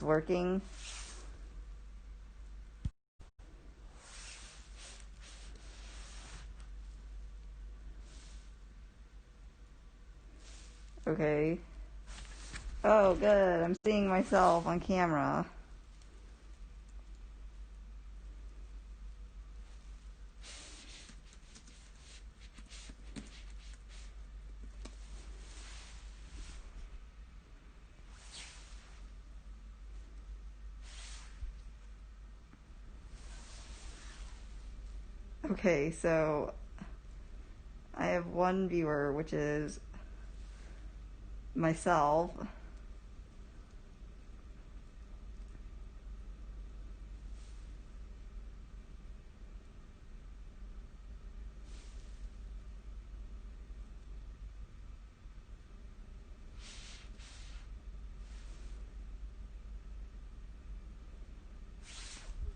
working. Okay. Oh, good. I'm seeing myself on camera. Okay, so I have one viewer, which is myself.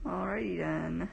Alrighty then.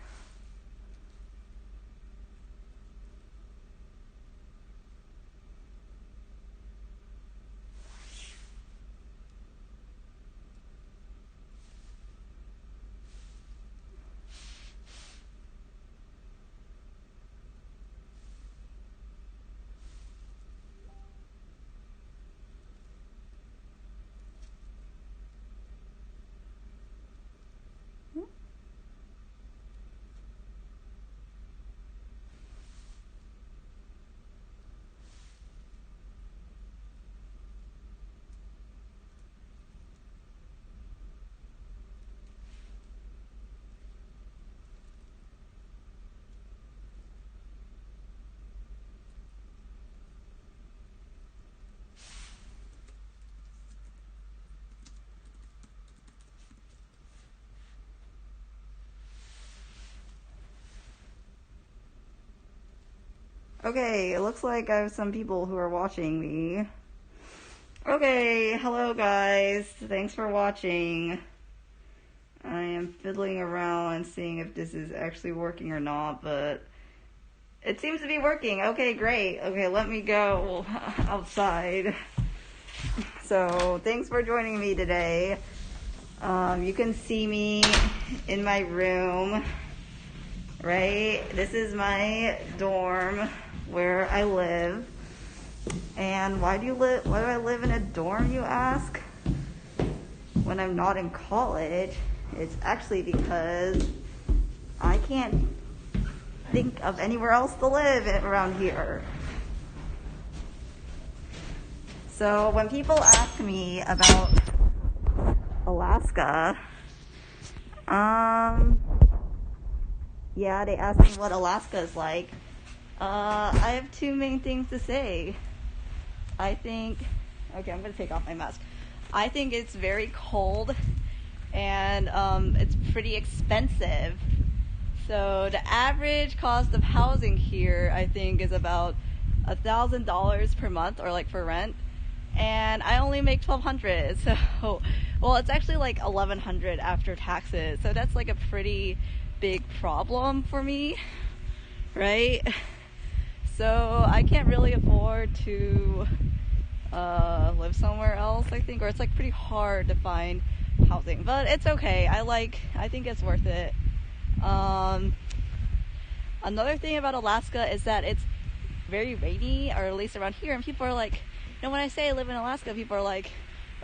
Okay, it looks like I have some people who are watching me. Okay, hello guys. Thanks for watching. I am fiddling around and seeing if this is actually working or not, but it seems to be working. Okay, great. Okay, let me go outside. So, thanks for joining me today. You can see me in my room, right? This is my dorm where I live. And why do I live in a dorm, you ask? When I'm not in college, it's actually because I can't think of anywhere else to live around here. So when people ask me about Alaska, yeah, they ask me what Alaska is like. I have two main things to say. Okay, I'm gonna take off my mask. I think it's very cold and it's pretty expensive. So the average cost of housing here, I think, is about $1,000 per month, or like for rent. And I only make $1,200. So, well, it's actually like $1,100 after taxes. So that's like a pretty big problem for me, right? So I can't really afford to live somewhere else, I think, or it's like pretty hard to find housing, but it's okay. I think it's worth it. Another thing about Alaska is that it's very rainy, or at least around here, and people are like, when I say I live in Alaska, people are like,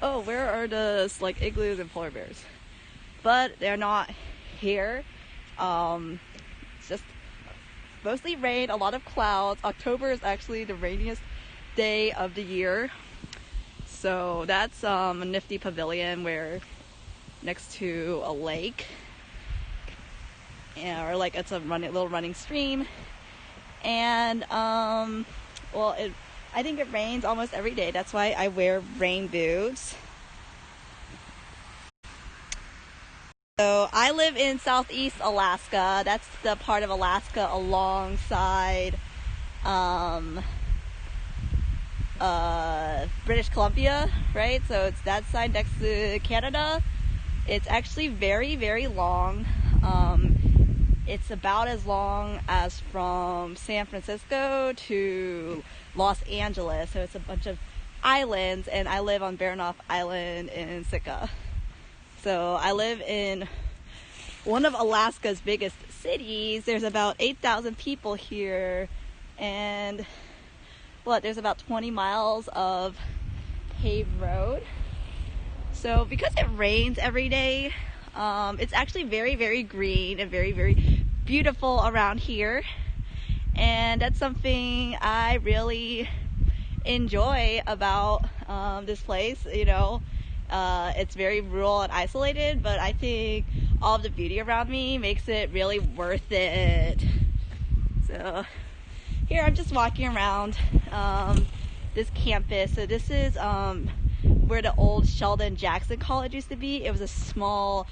oh, where are the like igloos and polar bears? But they're not here. It's just mostly rain, a lot of clouds. October is actually the rainiest day of the year. So that's a nifty pavilion where next to a lake, or like it's a little running stream. And I think it rains almost every day. That's why I wear rain boots. So I live in southeast Alaska. That's the part of Alaska alongside British Columbia, right? So it's that side next to Canada. It's actually very, very long. It's about as long as from San Francisco to Los Angeles. So it's a bunch of islands, and I live on Baranof Island in Sitka. So I live in one of Alaska's biggest cities. There's about 8,000 people here, and there's about 20 miles of paved road. So because it rains every day, it's actually very, very green and very, very beautiful around here. And that's something I really enjoy about this place. You know, it's very rural and isolated, but I think all of the beauty around me makes it really worth it. So here I'm just walking around this campus. So this is where the old Sheldon Jackson College used to be. It was a small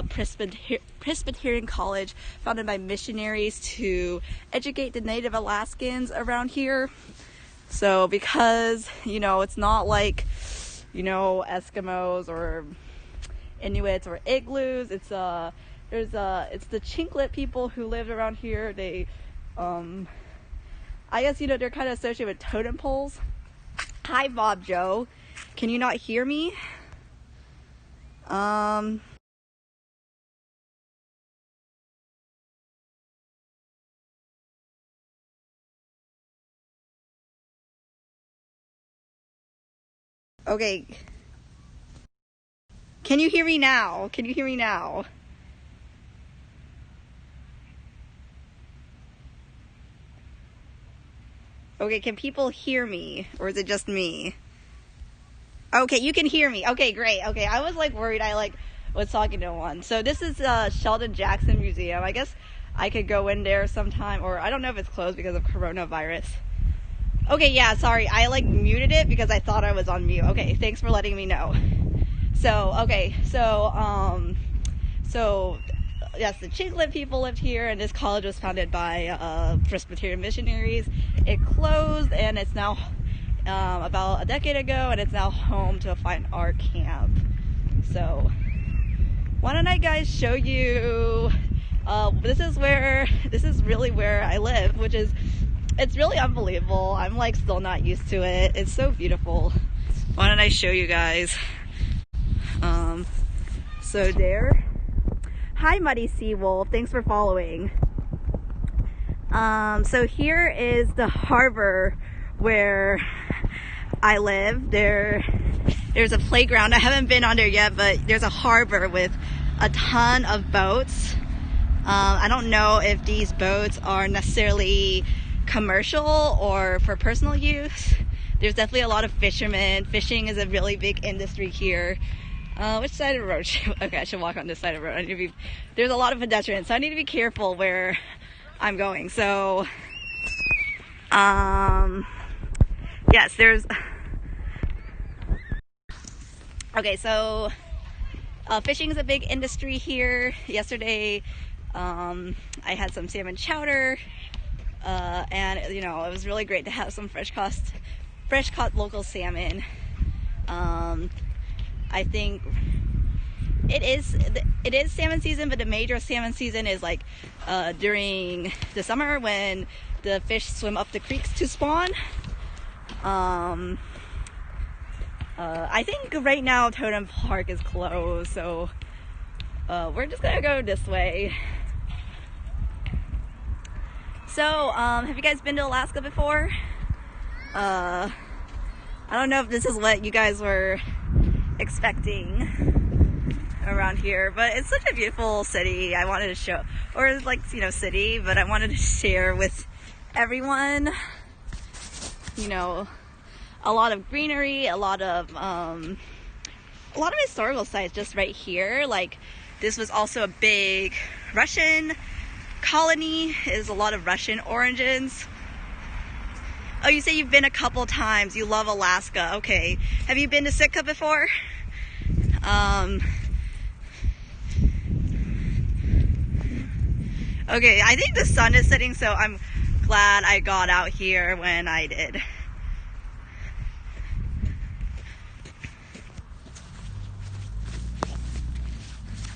Presbyterian college founded by missionaries to educate the Native Alaskans around here. So because, you know, it's not like, you know, Eskimos or Inuits or igloos, it's the Chinglet people who lived around here. They I guess, you know, they're kind of associated with totem poles. Hi, Bob Joe. Can you not hear me? Okay. Can you hear me now? Can you hear me now? Okay, can people hear me? Or is it just me? Okay, you can hear me. Okay, great. Okay, I was like worried I was talking to one. So this is Sheldon Jackson Museum. I guess I could go in there sometime, or I don't know if it's closed because of coronavirus. Okay, yeah, sorry. I muted it because I thought I was on mute. Okay, thanks for letting me know. So, okay, so yes, the Chinglet people lived here, and this college was founded by Presbyterian missionaries. It closed, and it's now about a decade ago, and it's now home to a fine art camp. So why don't I guys show you, this is really where I live, which is, it's really unbelievable. I'm still not used to it. It's so beautiful. Why don't I show you guys? So there. Hi, Muddy Seawolf. Thanks for following. So here is the harbor where I live. There's a playground. I haven't been on there yet, but there's a harbor with a ton of boats. I don't know if these boats are necessarily commercial or for personal use. There's definitely a lot of fishermen. Fishing is a really big industry here. Which side of the road? Okay, I should walk on this side of the road. There's a lot of pedestrians, so I need to be careful where I'm going. So, yes, there's. Okay, so fishing is a big industry here. Yesterday, I had some salmon chowder, and you know, it was really great to have some fresh caught local salmon. I think it is salmon season, but the major salmon season is during the summer when the fish swim up the creeks to spawn. I think right now Totem Park is closed, so we're just gonna go this way. So, have you guys been to Alaska before? I don't know if this is what you guys were expecting around here, but it's such a beautiful city. I wanted to show, or city, but I wanted to share with everyone. You know, a lot of greenery, a lot of historical sites just right here. This was also a big Russian colony. Is a lot of Russian origins. Oh, you say you've been a couple times. You love Alaska. Okay. Have you been to Sitka before? Okay, I think the sun is setting, so I'm glad I got out here when I did.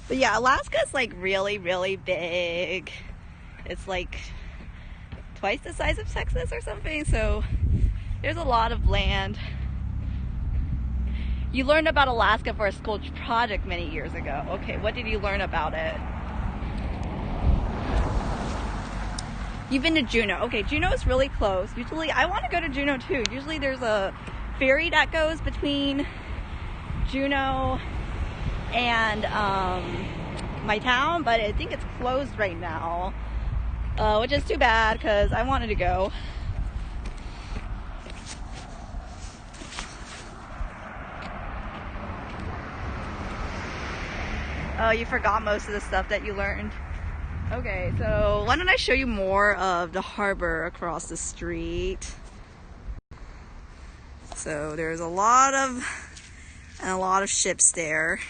But yeah, Alaska's really, really big. It's twice the size of Texas or something, so there's a lot of land. You learned about Alaska for a school project many years ago. Okay, what did you learn about it? You've been to Juneau. Okay, Juneau is really close. Usually, I want to go to Juneau too. Usually there's a ferry that goes between Juneau and my town, but I think it's closed right now, which is too bad because I wanted to go. Oh, you forgot most of the stuff that you learned. Okay, so why don't I show you more of the harbor across the street. So there's a lot of ships there.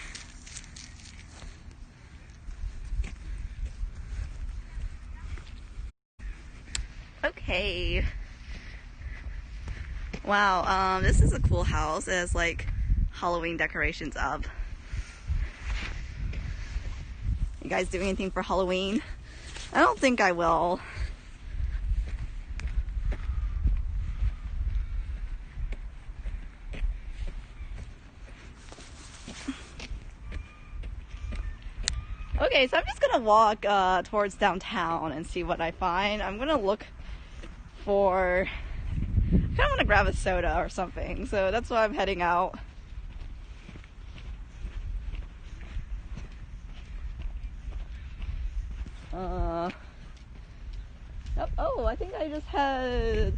Okay. Wow, this is a cool house. It has like Halloween decorations up. You guys doing anything for Halloween? I don't think I will. Okay, so I'm just gonna walk towards downtown and see what I find. I'm gonna look for, I kind of want to grab a soda or something, so that's why I'm heading out. Oh, I think I just had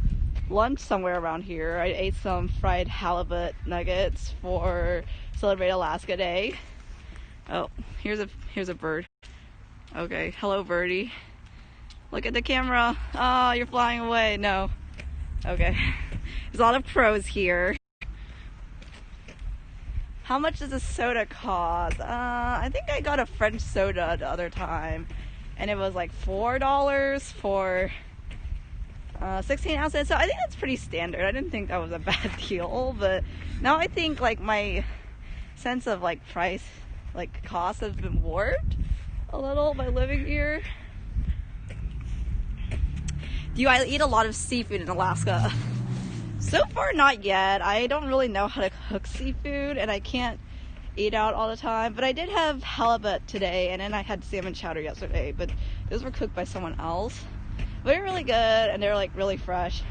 lunch somewhere around here. I ate some fried halibut nuggets for Celebrate Alaska Day. Oh, here's a bird. Okay, hello birdie. Look at the camera. Oh, you're flying away. No. Okay. There's a lot of crows here. How much does a soda cost? I think I got a French soda the other time, and it was like $4 for 16 ounces. So I think that's pretty standard. I didn't think that was a bad deal, but now I think like my sense of like price, like cost has been warped a little by living here. Do you eat a lot of seafood in Alaska? So far, not yet. I don't really know how to cook seafood, and I can't eat out all the time. But I did have halibut today, and then I had salmon chowder yesterday. But those were cooked by someone else. But they're really good, and they're like really fresh.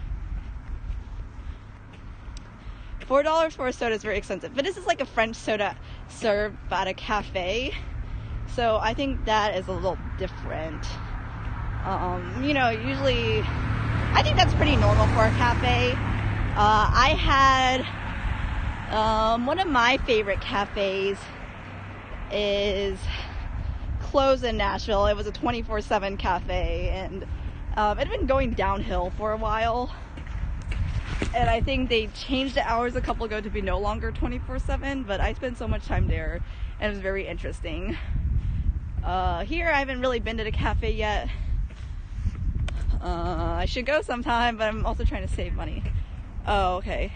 $4 for a soda is very expensive. But this is like a French soda served at a cafe. So I think that is a little different. You know, usually I think that's pretty normal for a cafe. I had one of my favorite cafes is closed in Nashville. It was a 24/7 cafe, and it had been going downhill for a while. And I think they changed the hours a couple ago to be no longer 24/7, but I spent so much time there, and it was very interesting. Here I haven't really been to the cafe yet. I should go sometime, but I'm also trying to save money. Oh, okay.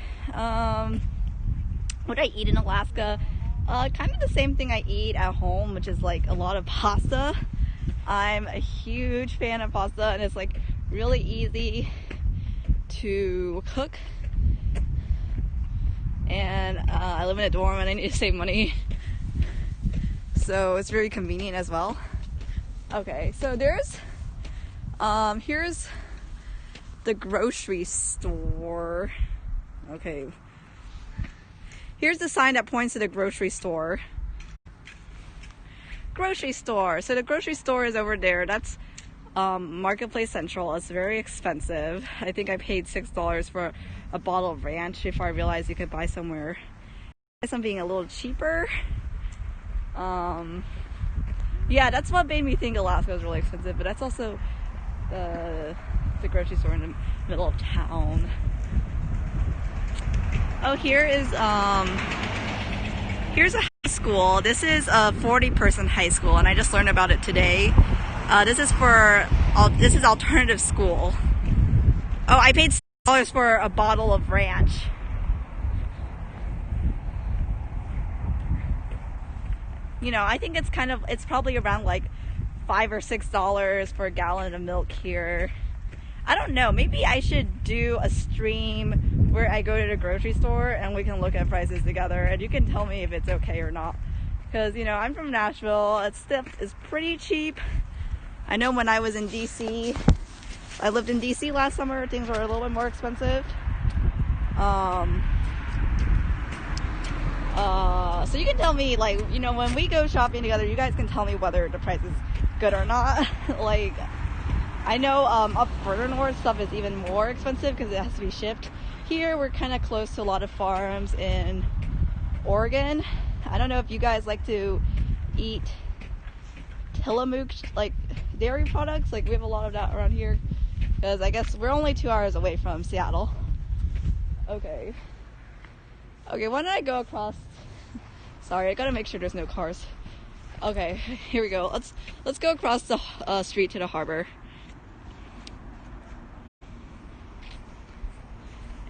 What do I eat in Alaska? Kind of the same thing I eat at home, which is like a lot of pasta. I'm a huge fan of pasta, and it's like really easy to cook. And I live in a dorm and I need to save money. So it's very convenient as well. Okay, so there's here's the grocery store. Okay. Here's the sign that points to the grocery store. Grocery store. So the grocery store is over there. That's Marketplace Central. It's very expensive. I think I paid $6 for a bottle of ranch before I realized you could buy somewhere something a little cheaper. Yeah, that's what made me think Alaska was really expensive, but that's also the grocery store in the middle of town. Oh, here's a high school. This is a 40-person high school, and I just learned about it today. This is alternative school. Oh, I paid $6 for a bottle of ranch. You know, I think it's probably around like $5 or $6 for a gallon of milk here. I don't know, maybe I should do a stream where I go to the grocery store and we can look at prices together and you can tell me if it's okay or not. Because, you know, I'm from Nashville, stuff is pretty cheap. I know when I was in DC, I lived in DC last summer, things were a little bit more expensive. So you can tell me, like, you know, when we go shopping together, you guys can tell me whether the price is good or not. Like, I know up further north stuff is even more expensive because it has to be shipped. Here we're kind of close to a lot of farms in Oregon. I don't know if you guys like to eat Tillamook, like dairy products. Like we have a lot of that around here because I guess we're only 2 hours away from Seattle. Okay, why don't I go across? Sorry, I gotta make sure there's no cars. Okay, here we go. Let's go across the street to the harbor.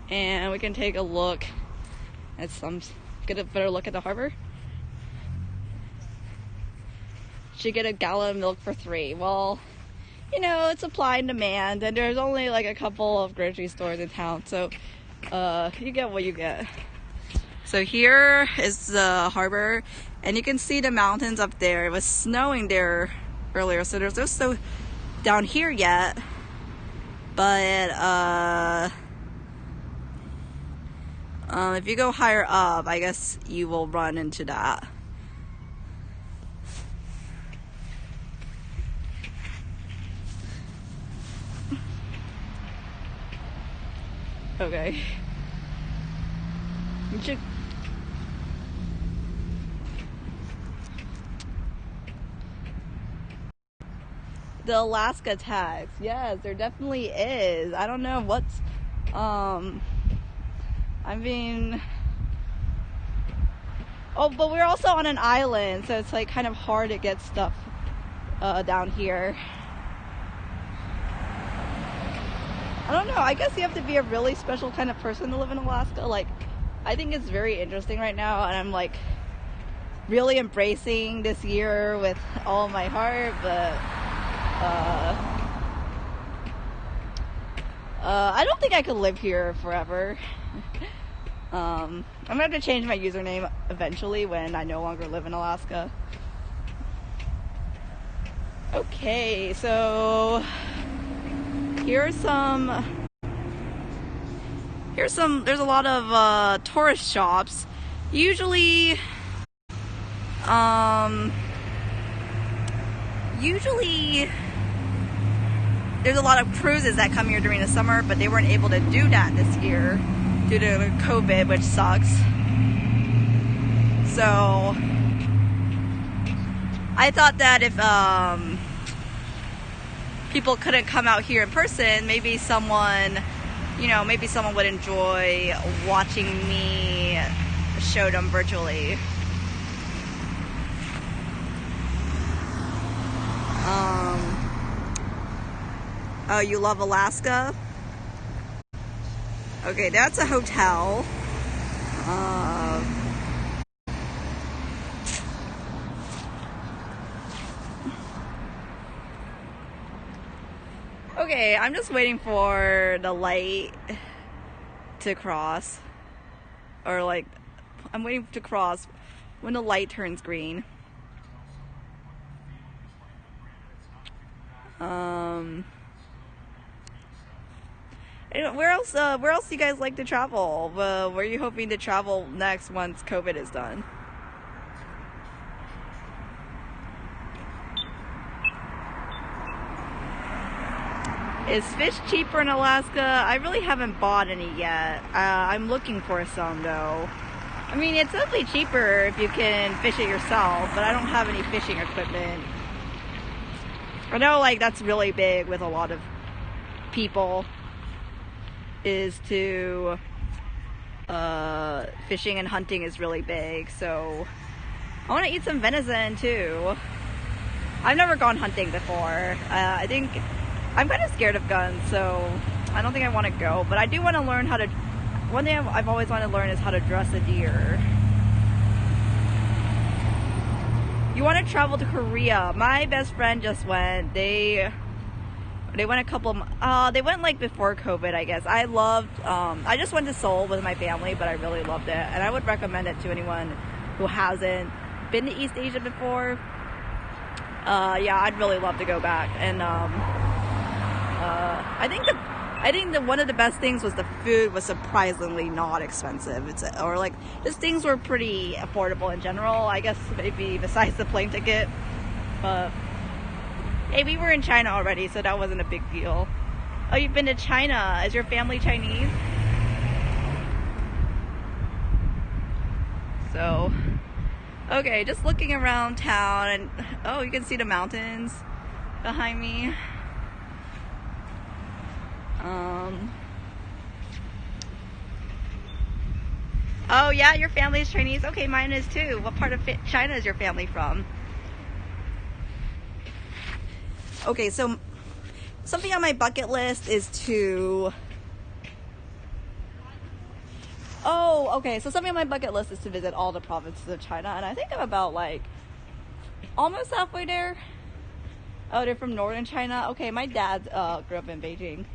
And we can take a look at get a better look at the harbor. Should get a gallon of milk for $3. Well, you know, it's supply and demand, and there's only like a couple of grocery stores in town, so you get what you get. So here is the harbor, and you can see the mountains up there. It was snowing there earlier, so there's no snow down here yet, but if you go higher up, I guess you will run into that. Okay. You should... The Alaska tax. Yes, there definitely is. I don't know what's... I mean... Oh, but we're also on an island, so it's like kind of hard to get stuff down here. I don't know, I guess you have to be a really special kind of person to live in Alaska. Like, I think it's very interesting right now, and I'm like really embracing this year with all my heart, but I don't think I could live here forever. I'm gonna have to change my username eventually when I no longer live in Alaska. Okay, so there's a lot of tourist shops. Usually there's a lot of cruises that come here during the summer, but they weren't able to do that this year due to COVID, which sucks. So I thought that if people couldn't come out here in person, maybe someone would enjoy watching me show them virtually. Oh, you love Alaska? Okay, that's a hotel. Okay, I'm just waiting for the light to cross. Or like, I'm waiting to cross when the light turns green. Where else do you guys like to travel? Where are you hoping to travel next once COVID is done? Is fish cheaper in Alaska? I really haven't bought any yet. I'm looking for some though. I mean, it's definitely cheaper if you can fish it yourself, but I don't have any fishing equipment. I know, like, that's really big with a lot of people, is to fishing and hunting is really big, so I want to eat some venison too. I've never gone hunting before. I think I'm kind of scared of guns, so I don't think I want to go, but I do want to learn how to... One thing I've always wanted to learn is how to dress a deer. You want to travel to Korea? My best friend just went. They They went they went like before COVID, I guess. I just went to Seoul with my family, but I really loved it. And I would recommend it to anyone who hasn't been to East Asia before. Yeah, I'd really love to go back. And I think one of the best things was the food was surprisingly not expensive. Just things were pretty affordable in general. I guess maybe besides the plane ticket, but hey, we were in China already, so that wasn't a big deal. Oh, you've been to China? Is your family Chinese? So, okay, just looking around town, and oh, you can see the mountains behind me. Oh yeah, your family is Chinese? Okay, mine is too. What part of China is your family from? Okay, so something on my bucket list is to... Oh, okay, so something on my bucket list is to visit all the provinces of China, and I think I'm about like almost halfway there. Oh, they're from northern China? Okay, my dad grew up in Beijing.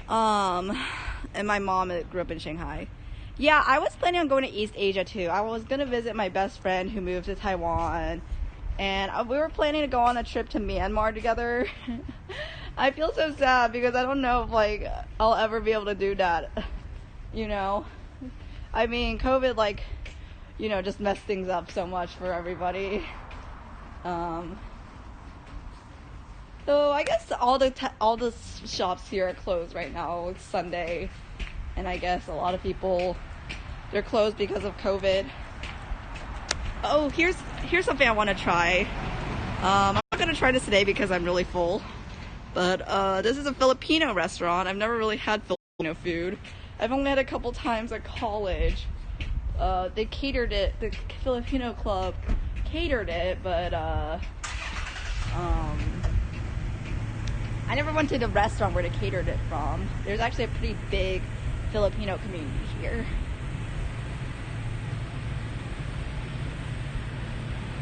And my mom grew up in Shanghai. Yeah, I was planning on going to East Asia too. I was gonna visit my best friend who moved to Taiwan, and we were planning to go on a trip to Myanmar together. I feel so sad because I don't know if like I'll ever be able to do that. You know, I mean, COVID just messed things up so much for everybody. So I guess all the shops here are closed right now. It's Sunday, and I guess a lot of people, they're closed because of COVID. Oh, here's something I want to try. I'm not gonna try this today because I'm really full. But this is a Filipino restaurant. I've never really had Filipino food. I've only had a couple times at college. They catered it. The Filipino club catered it, but I never went to the restaurant where they catered it from. There's actually a pretty big Filipino community here.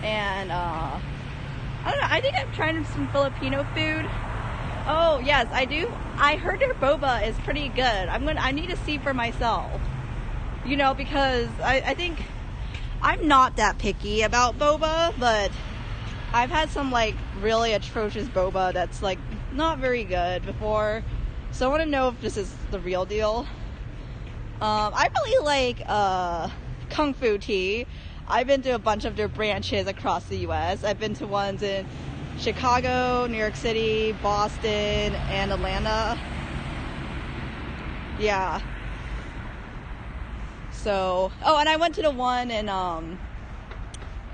And I don't know, I think I'm trying some Filipino food. Oh yes, I do. I heard their boba is pretty good. I need to see for myself. You know, because I think I'm not that picky about boba, but I've had some like really atrocious boba that's like not very good before. So I want to know if this is the real deal. I really like Kung Fu tea. I've been to a bunch of their branches across the US. I've been to ones in Chicago, New York City, Boston, and Atlanta. Yeah. So, oh, and I went to the one in,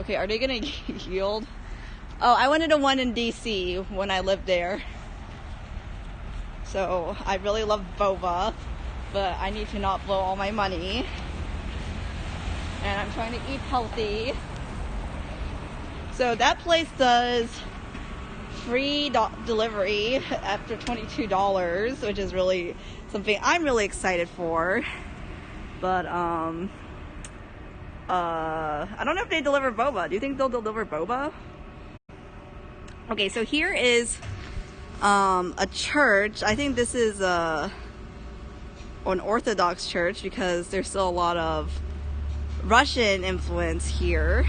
okay, are they gonna yield? Oh, I went to the one in DC when I lived there. So, I really love boba, but I need to not blow all my money. And I'm trying to eat healthy. So that place does free delivery after $22, which is really something I'm really excited for. But I don't know if they deliver boba. Do you think they'll deliver boba? Okay, so here is a church. I think this is an Orthodox church because there's still a lot of Russian influence here.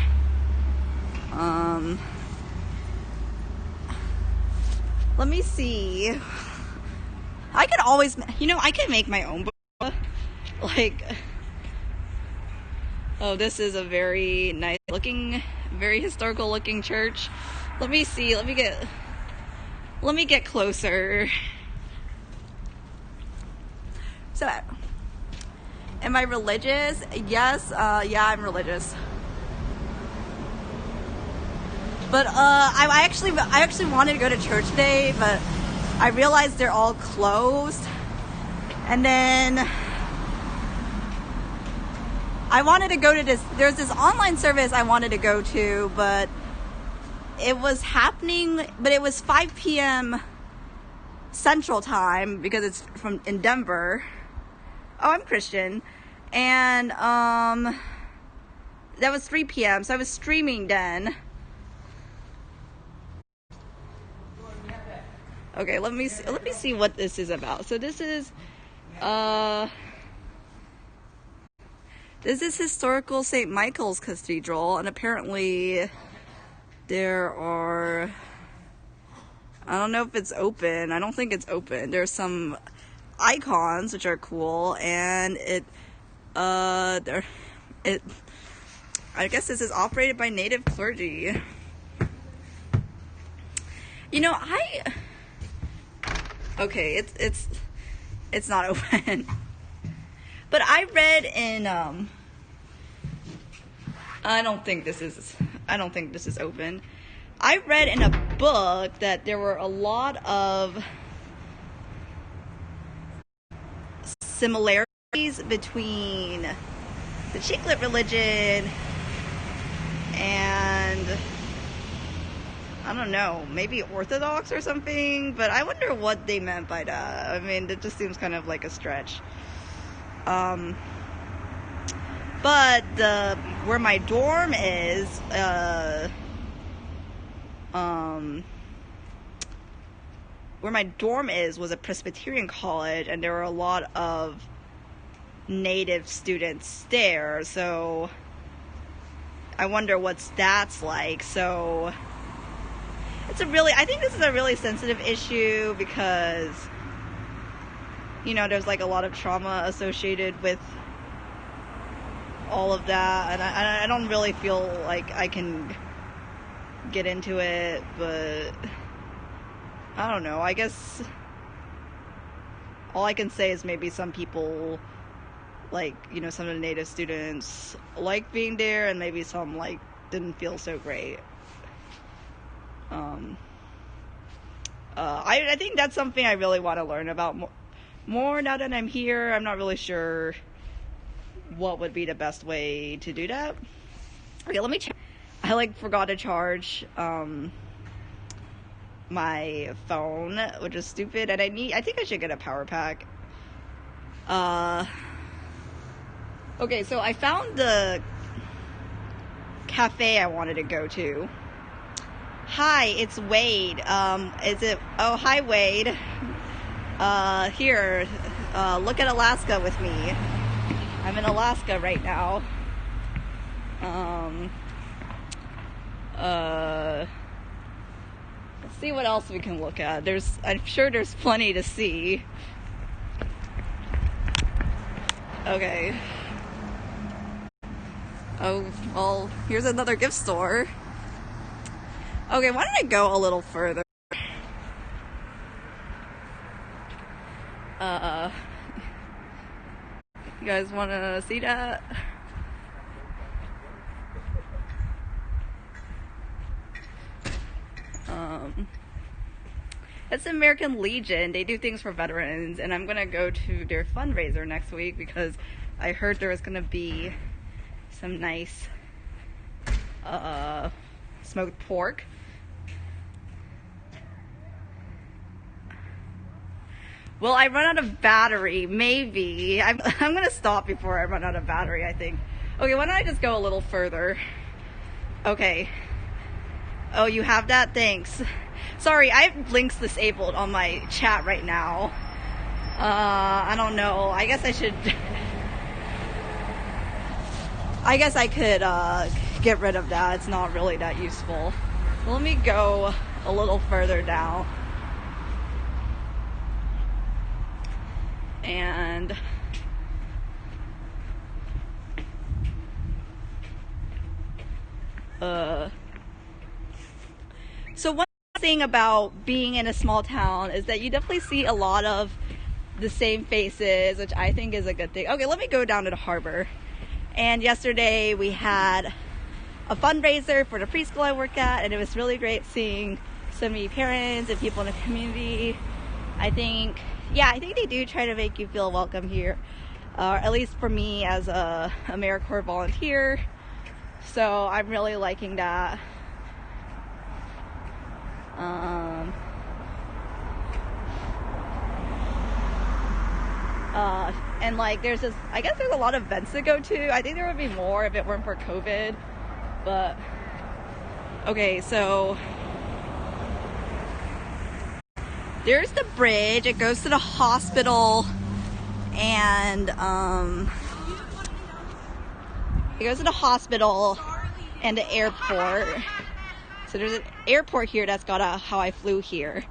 Let me see. I could always, I can make my own boba. Like, oh, this is a very nice looking, very historical looking church. Let me see. Let me get closer. So, am I religious? Yes. Yeah, I'm religious. But I actually wanted to go to church today, but I realized they're all closed. And then I wanted to go to there's this online service I wanted to go to, but it was happening, but it was 5 p.m. Central Time because it's in Denver. Oh, I'm Christian. And that was 3 p.m. So I was streaming then. Okay, let me see what this is about. So this is historical St. Michael's Cathedral, and apparently there are, I don't know if it's open. I don't think it's open. There's some icons which are cool, and I guess this is operated by native clergy. You know, okay, it's not open. But I read in I don't think this is open. I read in a book that there were a lot of similarities between the Chiclet religion and, I don't know, maybe Orthodox or something, but I wonder what they meant by that. I mean, it just seems kind of like a stretch. But where my dorm is, was a Presbyterian college, and there were a lot of native students there, so I wonder what that's like. So I think this is a really sensitive issue because, you know, there's like a lot of trauma associated with all of that, and I don't really feel like I can get into it, but I don't know. I guess all I can say is maybe some people, like, you know, some of the native students like being there, and maybe some like didn't feel so great. I think that's something I really want to learn about more now that I'm here. I'm not really sure what would be the best way to do that. Okay, let me check. I forgot to charge my phone, which is stupid, and I think I should get a power pack. Okay, so I found the cafe I wanted to go to. Hi, it's Wade. Hi Wade. Here, look at Alaska with me. I'm in Alaska right now. Let's see what else we can look at. I'm sure there's plenty to see. Okay. Oh, well, here's another gift store. Okay, why don't I go a little further? You guys want to see that? It's American Legion. They do things for veterans, and I'm gonna go to their fundraiser next week because I heard there was gonna be some nice smoked pork. Will I run out of battery? Maybe. I'm gonna stop before I run out of battery, I think. Okay, why don't I just go a little further? Okay. Oh, you have that? Thanks. Sorry, I have links disabled on my chat right now. I don't know. I guess I could get rid of that. It's not really that useful. So let me go a little further down. And so one thing about being in a small town is that you definitely see a lot of the same faces, which I think is a good thing. Okay, let me go down to the harbor. And yesterday we had a fundraiser for the preschool I work at, and it was really great seeing so many parents and people in the community. I think they do try to make you feel welcome here, at least for me as a AmeriCorps volunteer. So I'm really liking that. And like I guess there's a lot of events to go to. I think there would be more if it weren't for COVID. But okay, so There's the bridge. It goes to the hospital and it goes to the hospital and the airport. So there's an airport here that's got a how I flew here.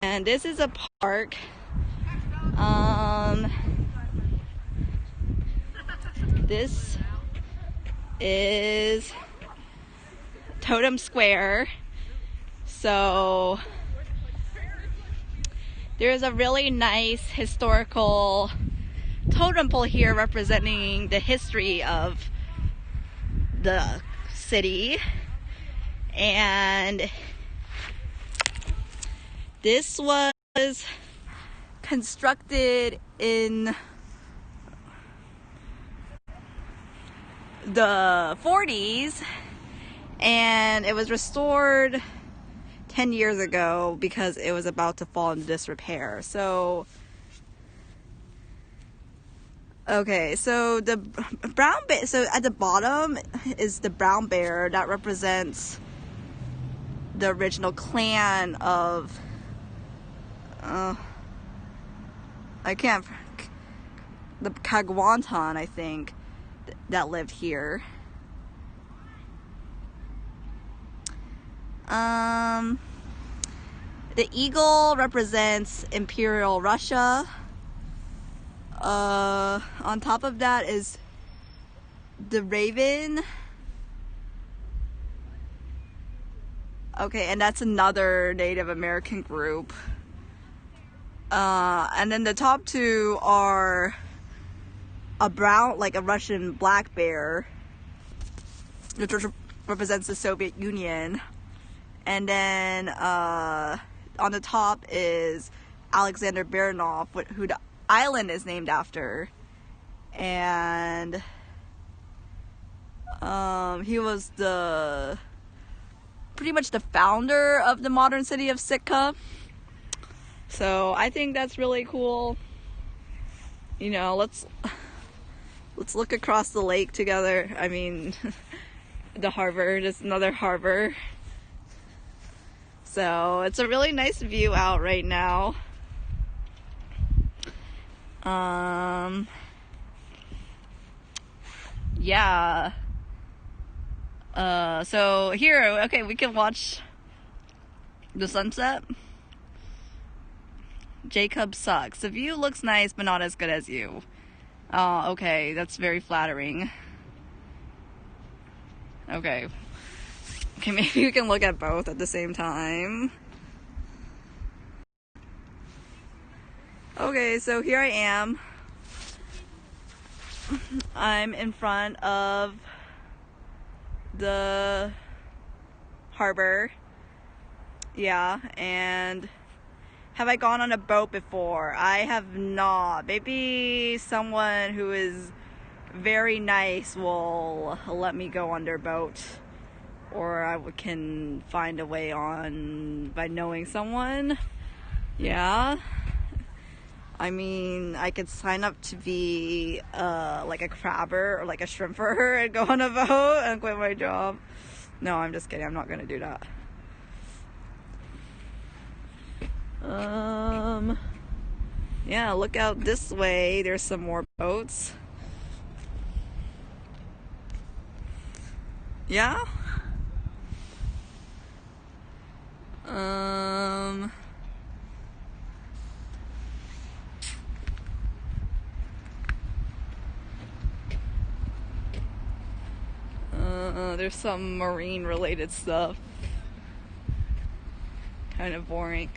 And this is a park. This is Totem Square. So there's a really nice historical totem pole here representing the history of the city. And this was constructed in the 40s and it was restored 10 years ago because it was about to fall into disrepair. So okay, so the brown bear, so at the bottom is the brown bear that represents the original clan of the Kagwantan, I think, that lived here. The eagle represents Imperial Russia. On top of that is the raven. Okay, and that's another Native American group. And then the top two are a brown, like a Russian black bear, which represents the Soviet Union. And then on the top is Alexander Baranov, who the island is named after. And he was pretty much the founder of the modern city of Sitka. So I think that's really cool. You know, let's look across the lake together. I mean, the harbor, just another harbor. So it's a really nice view out right now. Yeah. So here, okay, we can watch the sunset. Jacob sucks. The view looks nice, but not as good as you. Okay, that's very flattering. Okay. Okay, maybe we can look at both at the same time. Okay, so here I am. I'm in front of the harbor. Yeah, and have I gone on a boat before? I have not. Maybe someone who is very nice will let me go on their boat, or I can find a way on by knowing someone. Yeah. I mean, I could sign up to be like a crabber or like a shrimper and go on a boat and quit my job. No, I'm just kidding. I'm not gonna do that. Yeah, look out this way. There's some more boats. Yeah. There's some marine related stuff. Kind of boring.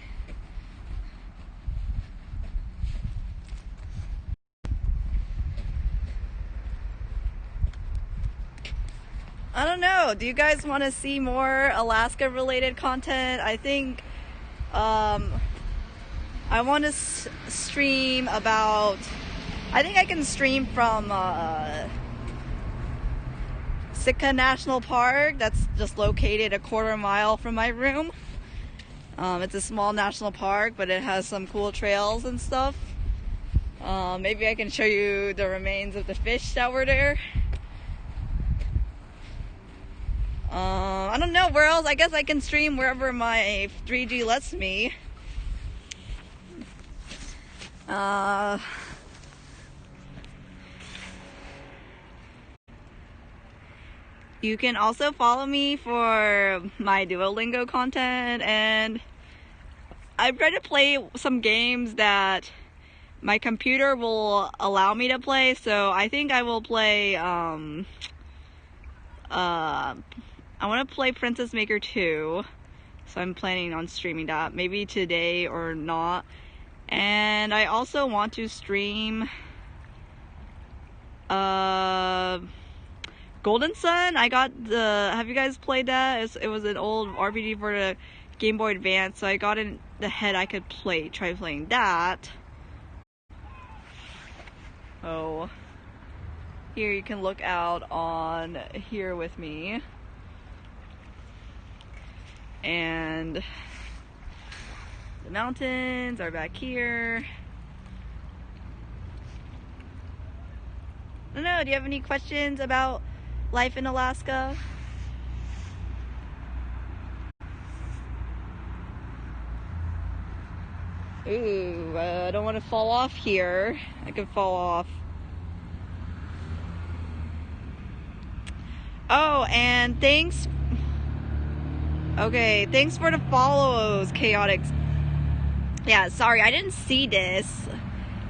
I don't know. Do you guys want to see more Alaska related content? I think I want to stream about, I think I can stream from Sitka National Park. That's just located a quarter mile from my room. It's a small national park, but it has some cool trails and stuff. Maybe I can show you the remains of the fish that were there. I don't know where else. I guess I can stream wherever my 3G lets me. Uh, you can also follow me for my Duolingo content, and I've tried to play some games that my computer will allow me to play, so I think I will play, I want to play Princess Maker 2, so I'm planning on streaming that, maybe today or not. And I also want to stream, Golden Sun. I got have you guys played that? It was an old RPG for the Game Boy Advance, so I got in the head I could try playing that. Oh, here you can look out on here with me, and the mountains are back here. I don't know, do you have any questions about life in Alaska? Ooh, I don't want to fall off here. I could fall off. Oh, and thanks. Okay, thanks for the follows, Chaotic. Yeah, sorry, I didn't see this.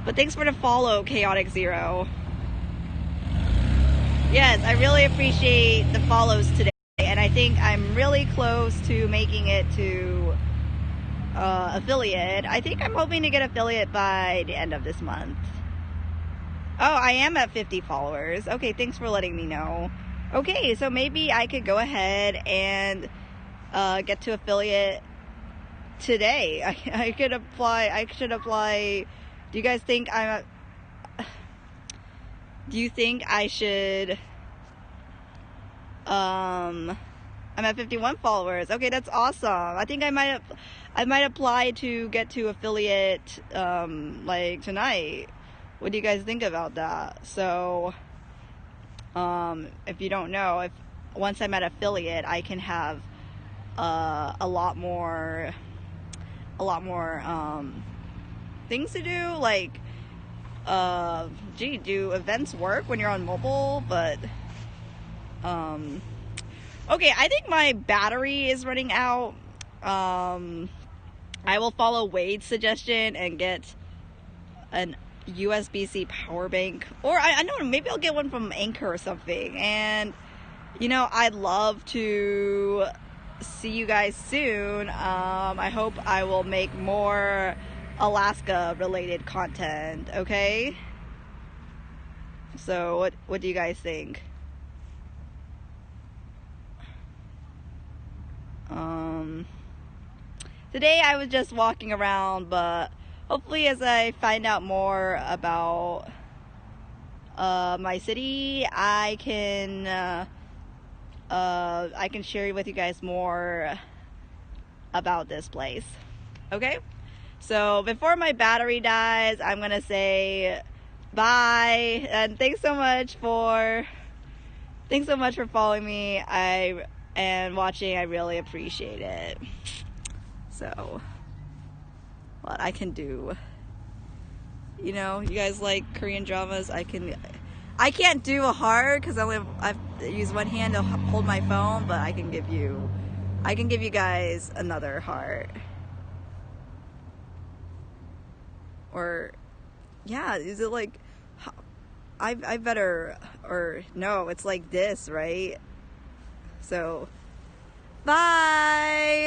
But thanks for the follow, Chaotic Zero. Yes, I really appreciate the follows today. And I think I'm really close to making it to affiliate. I think I'm hoping to get affiliate by the end of this month. Oh, I am at 50 followers. Okay, thanks for letting me know. Okay, so maybe I could go ahead and get to affiliate today. I could apply. I should apply. Do you guys think do you think I should I'm at 51 followers. Okay, that's awesome. I think I might apply to get to affiliate like tonight. What do you guys think about that? So if you don't know, once I'm at affiliate, I can have a lot more things to do, like do events work when you're on mobile? But okay, I think my battery is running out. I will follow Wade's suggestion and get an USB-C power bank, or I don't know, maybe I'll get one from Anchor or something. And you know, I'd love to see you guys soon. I hope I will make more Alaska related content. Okay, so what do you guys think? Today I was just walking around, but hopefully as I find out more about my city, I can share with you guys more about this place. Okay, so before my battery dies, I'm gonna say bye, and thanks so much for following me and watching. I really appreciate it. So what I can do, you know, you guys like Korean dramas, I can't do a heart because I've used one hand to hold my phone, but I can give you guys another heart. Or yeah, is it like I better, or no, it's like this, right? So bye.